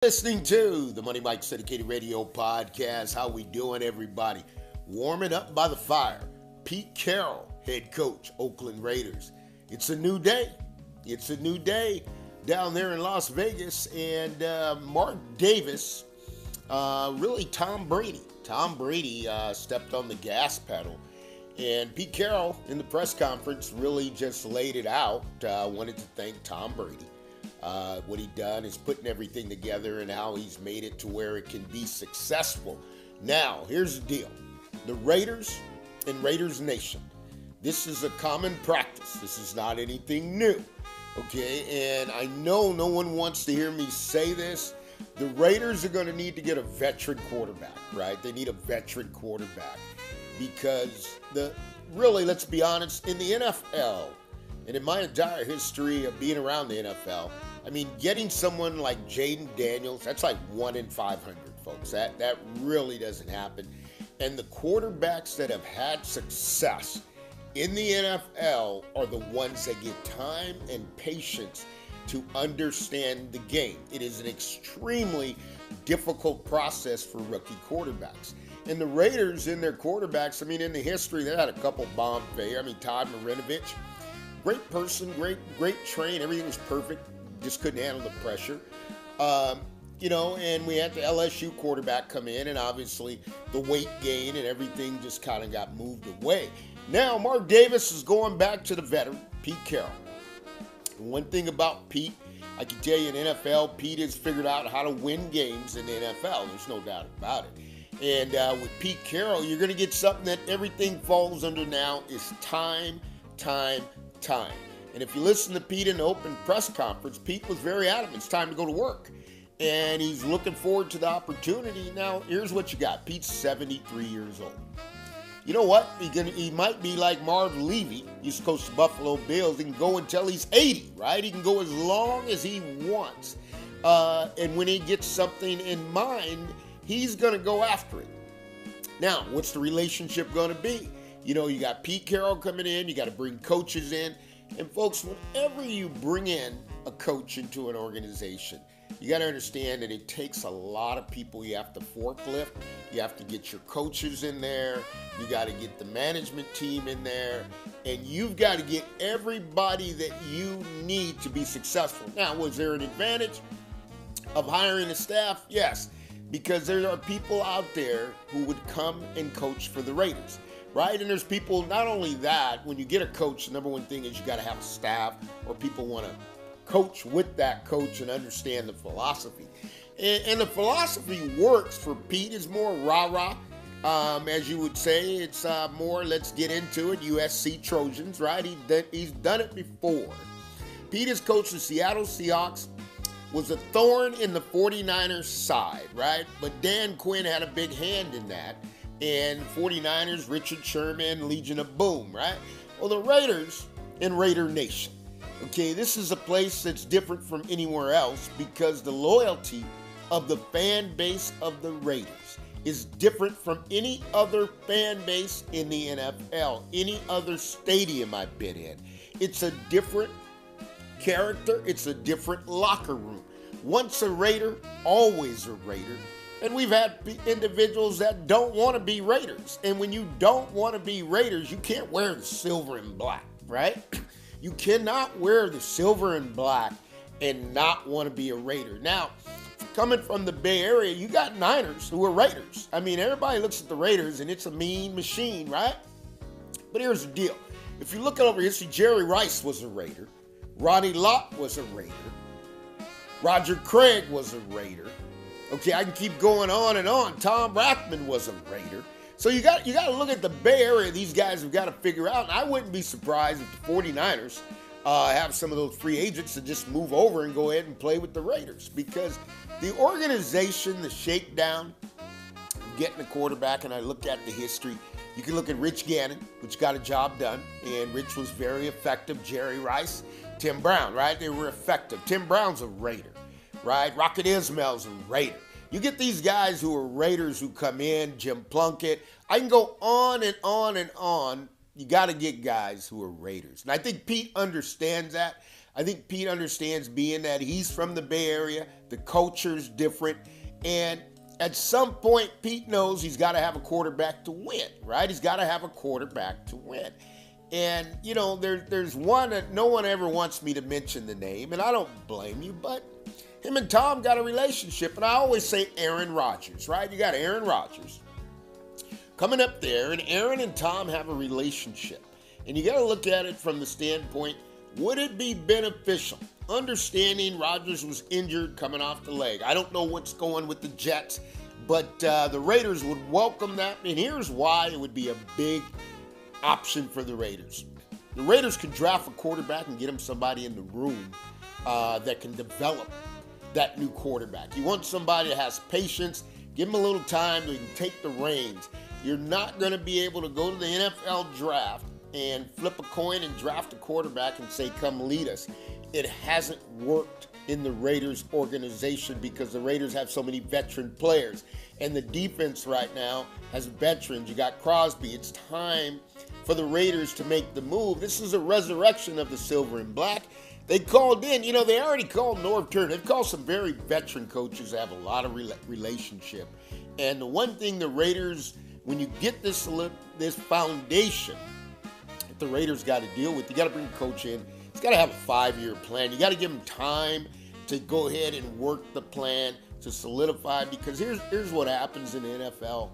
Listening to the Money Mike Syndicated Radio Podcast. How we doing, everybody? Warming up by the fire. Pete Carroll, head coach, Oakland Raiders. It's a new day. It's a new day down there in Las Vegas. And Mark Davis, really Tom Brady. Tom Brady stepped on the gas pedal. And Pete Carroll, in the press conference, really just laid it out. Wanted to thank Tom Brady. What he done is putting everything together and how he's made it to where it can be successful. Now, here's the deal. The Raiders and Raiders Nation, this is a common practice. This is not anything new, okay? And I know no one wants to hear me say this. The Raiders are going to need to get a veteran quarterback, right? They need a veteran quarterback because really, let's be honest, in the NFL, and in my entire history of being around the NFL, I mean, getting someone like Jaden Daniels, that's like 1 in 500, folks. That really doesn't happen. And the quarterbacks that have had success in the NFL are the ones that get time and patience to understand the game. It is an extremely difficult process for rookie quarterbacks. And the Raiders in their quarterbacks, I mean, in the history, they had a couple bomb failures. I mean, Todd Marinovich, great person, great train, everything was perfect. Just couldn't handle the pressure. And we had the LSU quarterback come in, and obviously the weight gain and everything just kind of got moved away. Now, Mark Davis is going back to the veteran, Pete Carroll. And one thing about Pete, I can tell you in NFL, Pete has figured out how to win games in the NFL. There's no doubt about it. And with Pete Carroll, you're going to get something that everything falls under now is time. And if you listen to Pete in the open press conference, Pete was very adamant. It's time to go to work. And he's looking forward to the opportunity. Now, here's what you got. Pete's 73 years old. You know what? He might be like Marv Levy, used to coach the Buffalo Bills. He can go until he's 80, right? He can go as long as he wants. And when he gets something in mind, he's going to go after it. Now, what's the relationship going to be? You know, you got Pete Carroll coming in. You got to bring coaches in. And folks, whenever you bring in a coach into an organization, you got to understand that it takes a lot of people. You have to forklift. You have to get your coaches in there. You got to get the management team in there. And you've got to get everybody that you need to be successful. Now, was there an advantage of hiring a staff? Yes, because there are people out there who would come and coach for the Raiders. Right? And there's people, not only that, when you get a coach, the number one thing is you got to have a staff or people want to coach with that coach and understand the philosophy. And the philosophy works for Pete. It's more rah-rah, as you would say. It's more, let's get into it, USC Trojans, right? He's done it before. Pete has coached the Seattle Seahawks, was a thorn in the 49ers side, right? But Dan Quinn had a big hand in that. And 49ers, Richard Sherman, Legion of Boom, right? Well, the Raiders and Raider Nation. Okay, this is a place that's different from anywhere else because the loyalty of the fan base of the Raiders is different from any other fan base in the NFL, any other stadium I've been in. It's a different character. It's a different locker room. Once a Raider, always a Raider. And we've had individuals that don't want to be Raiders. And when you don't want to be Raiders, you can't wear the silver and black, right? You cannot wear the silver and black and not want to be a Raider. Now, coming from the Bay Area, you got Niners who are Raiders. I mean, everybody looks at the Raiders and it's a mean machine, right? But here's the deal. If you look at over history, Jerry Rice was a Raider. Ronnie Lott was a Raider. Roger Craig was a Raider. Okay, I can keep going on and on. Tom Rathman was a Raider. So you got to look at the Bay Area. These guys have got to figure out. And I wouldn't be surprised if the 49ers have some of those free agents to just move over and go ahead and play with the Raiders. Because the organization, the shakedown, getting the quarterback, and I look at the history. You can look at Rich Gannon, which got a job done. And Rich was very effective. Jerry Rice, Tim Brown, right? They were effective. Tim Brown's a Raider. Right? Rocket Ismail's a Raider. You get these guys who are Raiders who come in, Jim Plunkett. I can go on and on and on. You got to get guys who are Raiders. And I think Pete understands that. I think Pete understands being that he's from the Bay Area, the culture's different, and at some point, Pete knows he's got to have a quarterback to win, right? He's got to have a quarterback to win. And, there's one that no one ever wants me to mention the name, and I don't blame you, but him and Tom got a relationship, and I always say Aaron Rodgers, right? You got Aaron Rodgers coming up there, and Aaron and Tom have a relationship. And you got to look at it from the standpoint, would it be beneficial? Understanding Rodgers was injured coming off the leg. I don't know what's going with the Jets, but the Raiders would welcome that. And here's why it would be a big option for the Raiders. The Raiders could draft a quarterback and get him somebody in the room that can develop that new quarterback. You want somebody that has patience, give him a little time so he can take the reins. You're not going to be able to go to the NFL draft and flip a coin and draft a quarterback and say, come lead us. It hasn't worked in the Raiders organization because the Raiders have so many veteran players. And the defense right now has veterans. You got Crosby. It's time for the Raiders to make the move. This is a resurrection of the silver and black. They called in, they already called Norv Turner. They've called some very veteran coaches that have a lot of relationship. And the one thing the Raiders, when you get this foundation, the Raiders got to deal with. You got to bring a coach in. He's got to have a 5-year plan. You got to give him time to go ahead and work the plan to solidify. Because here's what happens in the NFL.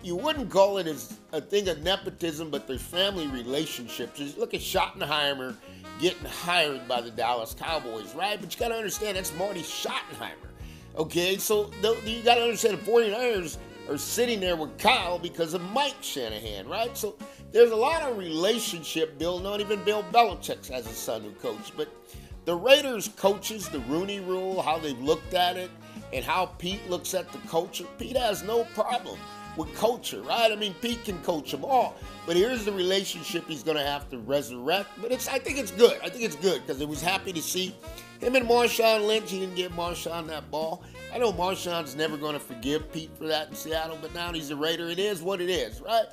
You wouldn't call it as a thing of nepotism, but there's family relationships. Just look at Schottenheimer getting hired by the Dallas Cowboys, right? But you got to understand that's Marty Schottenheimer. Okay, so you got to understand the 49ers are sitting there with Kyle because of Mike Shanahan, right? So there's a lot of relationship building on. Even Bill Belichick has a son who coached. But the Raiders coaches, the Rooney Rule, how they've looked at it, and how Pete looks at the culture. Pete has no problem with culture, right? I mean, Pete can coach them all. But here's the relationship he's going to have to resurrect. But I think it's good. I think it's good because I was happy to see him and Marshawn Lynch. He didn't give Marshawn that ball. I know Marshawn's never going to forgive Pete for that in Seattle, but now he's a Raider. It is what it is, right?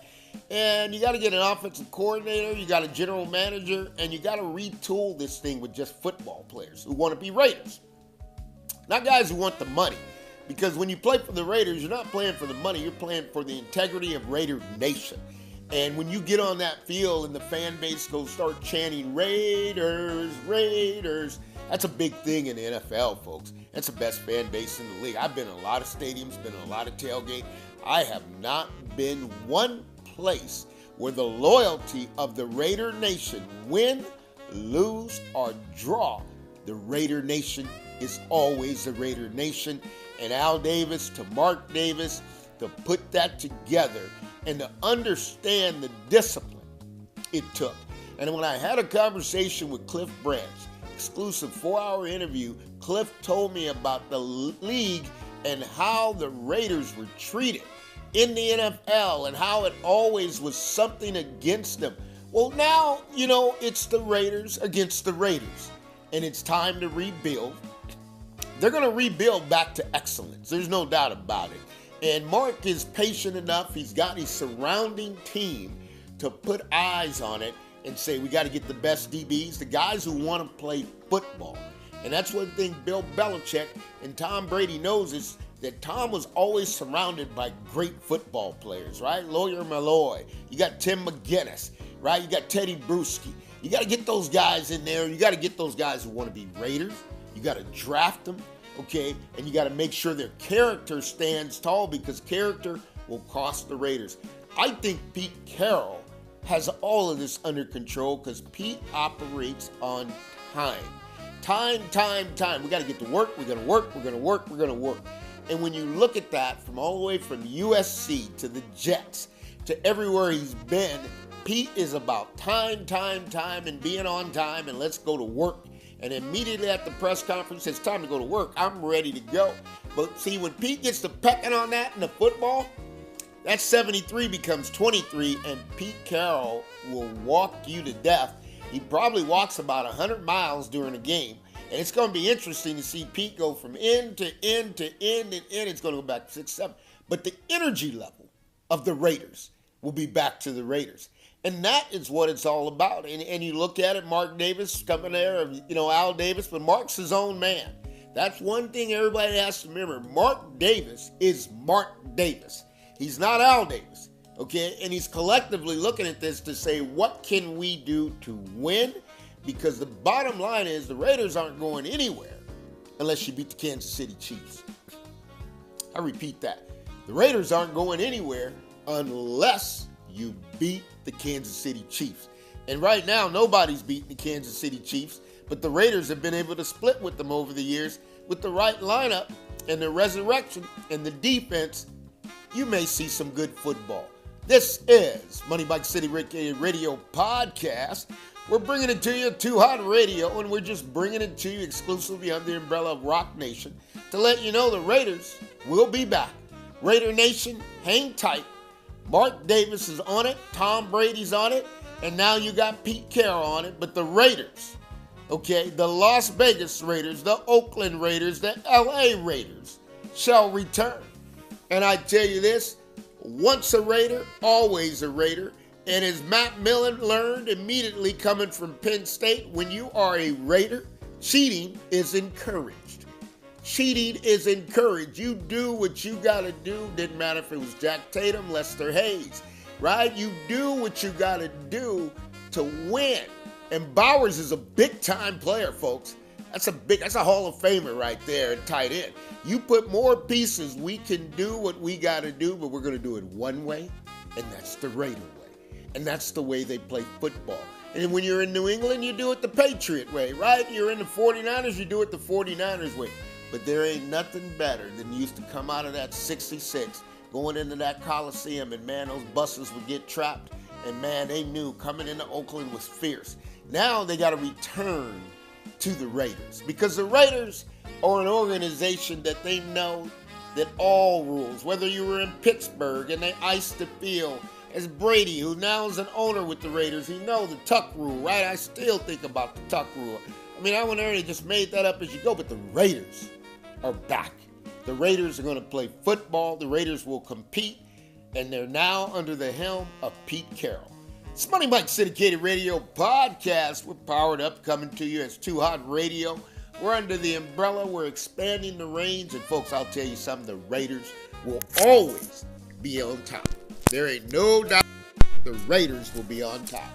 And you got to get an offensive coordinator, you got a general manager, and you got to retool this thing with just football players who want to be Raiders. Not guys who want the money. Because when you play for the Raiders, you're not playing for the money, you're playing for the integrity of Raider Nation. And when you get on that field and the fan base goes start chanting Raiders, Raiders, that's a big thing in the NFL, folks. That's the best fan base in the league. I've been in a lot of stadiums, been in a lot of tailgate. I have not been one place where the loyalty of the Raider Nation, win, lose, or draw, the Raider Nation is always the Raider Nation. And Al Davis to Mark Davis to put that together and to understand the discipline it took. And when I had a conversation with Cliff Branch, exclusive 4-hour interview, Cliff told me about the league and how the Raiders were treated in the NFL and how it always was something against them. Well, now, it's the Raiders against the Raiders, and it's time to rebuild. They're going to rebuild back to excellence. There's no doubt about it. And Mark is patient enough. He's got his surrounding team to put eyes on it and say, we got to get the best DBs, the guys who want to play football. And that's one thing Bill Belichick and Tom Brady knows is that Tom was always surrounded by great football players, right? Lawyer Malloy. You got Tim McGinnis, right? You got Teddy Bruschi. You got to get those guys in there. You got to get those guys who want to be Raiders. You got to draft them, okay? And you got to make sure their character stands tall because character will cost the Raiders. I think Pete Carroll has all of this under control because Pete operates on time. Time. We got to get to work. We're going to work. And when you look at that from all the way from USC to the Jets to everywhere he's been, Pete is about time, and being on time, and let's go to work. And immediately at the press conference, it's time to go to work. I'm ready to go. But see, when Pete gets to pecking on that in the football, that 73 becomes 23, and Pete Carroll will walk you to death. He probably walks about 100 miles during a game. And it's going to be interesting to see Pete go from end to end to end and end. It's going to go back to 6, 7. But the energy level of the Raiders will be back to the Raiders. And that is what it's all about. And you look at it, Mark Davis coming there, Al Davis, but Mark's his own man. That's one thing everybody has to remember. Mark Davis is Mark Davis. He's not Al Davis, okay? And he's collectively looking at this to say, what can we do to win? Because the bottom line is the Raiders aren't going anywhere unless you beat the Kansas City Chiefs. I repeat that. The Raiders aren't going anywhere unless you beat the Kansas City Chiefs. And right now, nobody's beating the Kansas City Chiefs, but the Raiders have been able to split with them over the years. With the right lineup and the resurrection and the defense, you may see some good football. This is Money Bike City Radio Podcast. We're bringing it to you, Too Hot Radio, and we're just bringing it to you exclusively under the umbrella of Roc Nation to let you know the Raiders will be back. Raider Nation, hang tight. Mark Davis is on it, Tom Brady's on it, and now you got Pete Carroll on it. But the Raiders, okay, the Las Vegas Raiders, the Oakland Raiders, the LA Raiders shall return. And I tell you this, once a Raider, always a Raider. And as Matt Millen learned immediately coming from Penn State, when you are a Raider, cheating is encouraged. Cheating is encouraged. You do what you got to do. Didn't matter if it was Jack Tatum, Lester Hayes, right? You do what you got to do to win. And Bowers is a big-time player, folks. That's a Hall of Famer right there at tight end. You put more pieces, we can do what we got to do, but we're going to do it one way, and that's the Raider way. And that's the way they play football. And when you're in New England, you do it the Patriot way, right? You're in the 49ers, you do it the 49ers way. But there ain't nothing better than you used to come out of that 66, going into that Coliseum, and man, those buses would get trapped. And man, they knew coming into Oakland was fierce. Now they got to return to the Raiders, because the Raiders are an organization that they know that all rules, whether you were in Pittsburgh and they iced the field, as Brady, who now is an owner with the Raiders, he knows the tuck rule, right? I still think about the tuck rule. I mean, I went there and they just made that up as you go, but the Raiders are back. The Raiders are going to play football. The Raiders will compete, and they're now under the helm of Pete Carroll. It's Money Mike Syndicated Radio Podcast. We're powered up, coming to you as Too Hot Radio. We're under the umbrella. We're expanding the range. And, folks, I'll tell you something. The Raiders will always be on top. There ain't no doubt the Raiders will be on top.